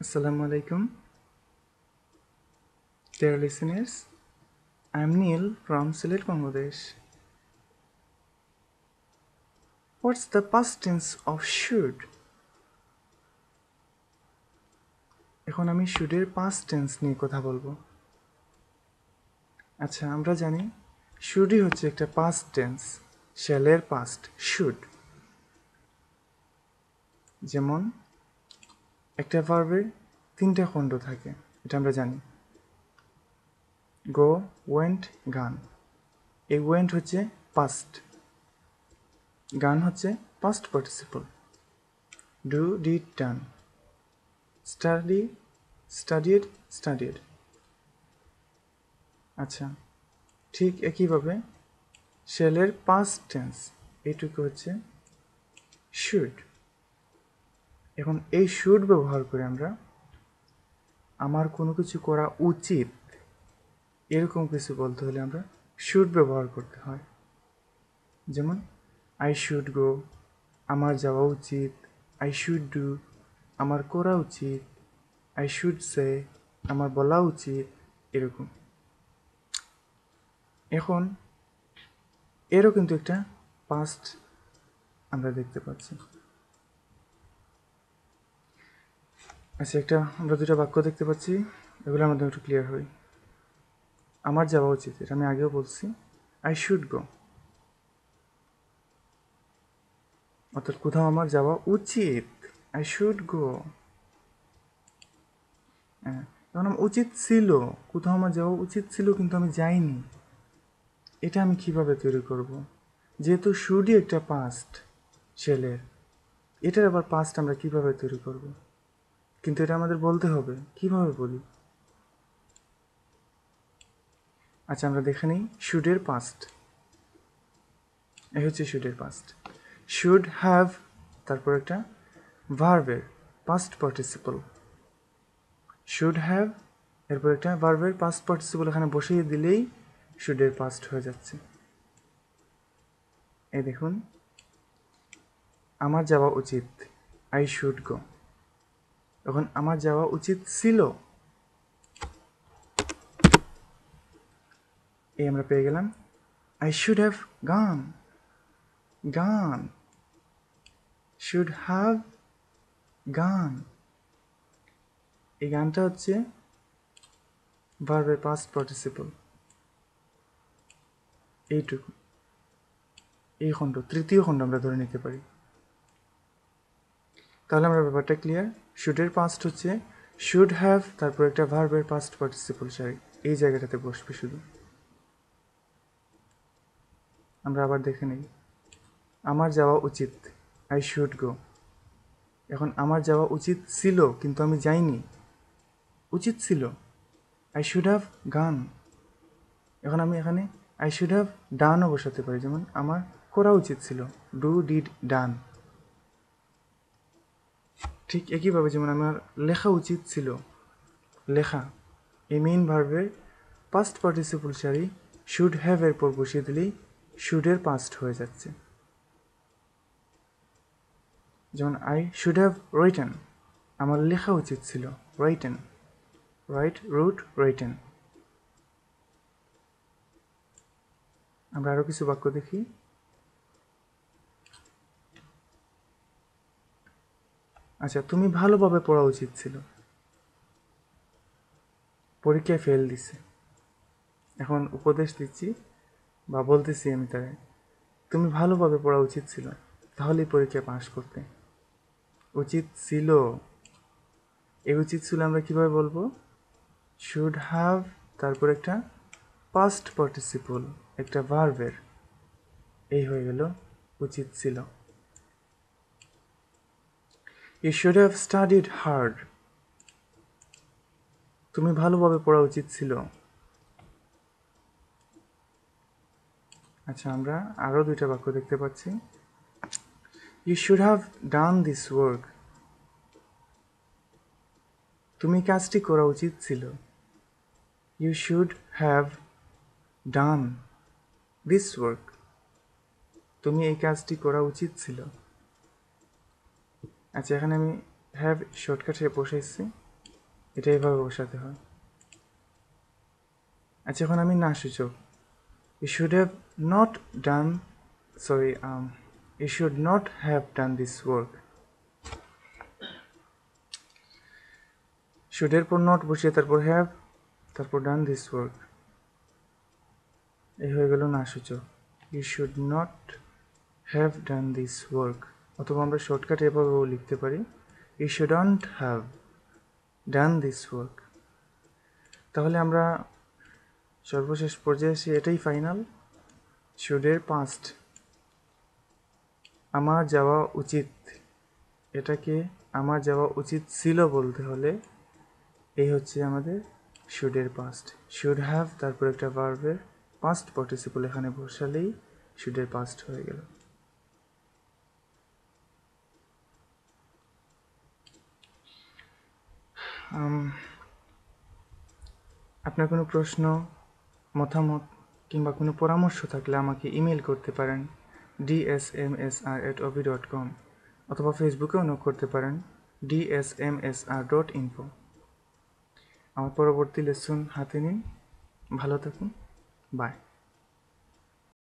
Assalamu alaikum, dear listeners. I am Neil from Sylhet, Bangladesh. What's the past tense of should? এখন আমি শুডের past tense নিয়ে কথা বলবো। আচ্ছা, আমরা জানি শুডই হচ্ছে একটা পাস্ট টেন্স, শ্যালের পাস্ট শুড। যেমন একটা ভার্বের তিনটা খণ্ড থাকে, এটা আমরা জানি। গো, ওয়েন্ট, গান। এই ওয়েন্ট হচ্ছে পাস্ট, গান হচ্ছে past participle, do, did, done. Study, studied, studied. আচ্ছা, ঠিক একইভাবে শ্যালের পাস্ট টেন্স এইটুকু হচ্ছে শুড। এখন এই শুড ব্যবহার করে আমরা আমার কোনো কিছু করা উচিত এরকম কিছু বলতে হলে আমরা শুড ব্যবহার করতে হয়। যেমন আই শুড গো, আমার যাওয়া উচিত। আই শুড ডু, আমার করা উচিত। আই শুড সে, আমার বলা উচিত। এরকম। এখন এরও কিন্তু একটা পাস্ট আমরা দেখতে পাচ্ছি। আচ্ছা, আমরা দুটো বাক্য দেখতে পাচ্ছি, এগুলোর মাধ্যমে একটু ক্লিয়ার হই। আমার যাওয়া উচিত, এটা আমি আগেও বলছি। আই শুড গো, অর্থাৎ কোথাও আমার যাওয়া উচিত। I should go. হ্যাঁ, এখন আমার উচিত ছিল, কোথাও আমার যাওয়া উচিত ছিল কিন্তু আমি যাইনি। এটা আমি কিভাবে তৈরি করব? যেহেতু শুডই একটা পাস্ট ছেলের, এটার আবার পাস্ট আমরা কিভাবে তৈরি করব? কিন্তু এটা আমাদের বলতে হবে, কিভাবে বলি? আচ্ছা, আমরা দেখে নিই শুডের পাস্ট। এই হচ্ছে শুডের পাস্ট। শুড হ্যাভ, তারপর একটা ভার্বের পাস্ট পার্টিসিপল। শুড হ্যাভ, এরপর একটা ভার্বের পাস্ট পার্টিসিপল এখানে বসিয়ে দিলেই শুডের পাস্ট হয়ে যাচ্ছে। এই দেখুন, আমার যাওয়া উচিত, আই শুড গো। এখন আমার যাওয়া উচিত ছিল, এই আমরা পেয়ে গেলাম আই শুড হ্যাভ গান। গান, শুড হ্যাভ গান। এই গানটা হচ্ছে ভার্বের পাস্ট পার্টিসিপল। এইটুকু, এই খণ্ড, তৃতীয় খণ্ড আমরা ধরে নিতে পারি। তাহলে আমরা ব্যাপারটা ক্লিয়ার। শুডের পাস্ট হচ্ছে শুড হ্যাভ, তারপর একটা ভার্বের পাস্ট পার্টিসিপল সারি এই জায়গাটাতে বসবে শুধু। আমরা আবার দেখে নিই, আমার যাওয়া উচিত, আই শুড গো। এখন আমার যাওয়া উচিত ছিল কিন্তু আমি যাইনি, উচিত ছিল, আই শুড হ্যাভ গান। এখন আমি এখানে আই শুড হ্যাভ ডানও বসাতে পারি, যেমন আমার করা উচিত ছিল, ডু, ডিড, ডান। ঠিক একইভাবে যেমন আমার লেখা উচিত ছিল, লেখা, এই মেইন ভার্বের পাস্ট পার্টিসিপল সারি শুড হ্যাভ এর পর বসিয়ে দিলেই শুডের পাস্ট হয়ে যাচ্ছে। যেমন আই শুড হ্যাভ রাইটেন, আমার লেখা উচিত ছিল, রাইটেন, রাইট, রুট, রাইটেন। আমরা আরও কিছু বাক্য দেখি। আচ্ছা, তুমি ভালোভাবে পড়া উচিত ছিল, পরীক্ষায় ফেল দিছে। এখন উপদেশ দিচ্ছি বা বলতেছি আমি তাকে, তুমি ভালোভাবে পড়া উচিত ছিল, তাহলেই পরীক্ষায় পাশ করতে। উচিত ছিল, এই উচিত ছিল আমরা কিভাবে বলবো? শুড হ্যাভ, তারপর একটা পাস্ট পার্টিসিপল, একটা ভার্বের, এই হয়ে গেল উচিত ছিল। You should have studied hard, তুমি ভালোভাবে পড়া উচিত ছিল। আচ্ছা, আমরা আরও দুইটা বাক্য দেখতে পাচ্ছি। You should have done this work, তুমি কাজটি করা উচিত ছিল। You should have done this work, তুমি এই কাজটি করা উচিত ছিল। আচ্ছা, এখানে আমি হ্যাভ শর্টকাটে বসাইছি, এটা এভাবে বসাতে হয়। আচ্ছা, এখন আমি না সূচক you should have not done sorry you should not have done this work should এর পর not বসিয়ে তারপর have তারপর done this work এই হয়ে গেল না সূচক you should not have done this work। অথবা আমরা শর্টকাট এভাবেও লিখতে পারি you shouldn't have done this work। তাহলে আমরা সর্বশেষ পর্যায়ে এসে এটাই ফাইনাল। should এর পাস্ট আমার যাওয়া উচিত, এটাকে আমার যাওয়া উচিত ছিল বলতে হলে এই হচ্ছে আমাদের should এর পাস্ট। should have তারপর একটা ভার্বের পাস্ট পার্টিসিপল এখানে বসালেই should এর পাস্ট হয়ে গেল। আপনার কোনো প্রশ্ন, মতামত কিংবা কোনো পরামর্শ থাকলে আমাকে ইমেল করতে পারেন dsmsr@obi.com অথবা ফেসবুকেও নক করতে পারেন dsmsr.info। আমার পরবর্তী লেসন হাতে নিন। ভালো থাকুন। বাই।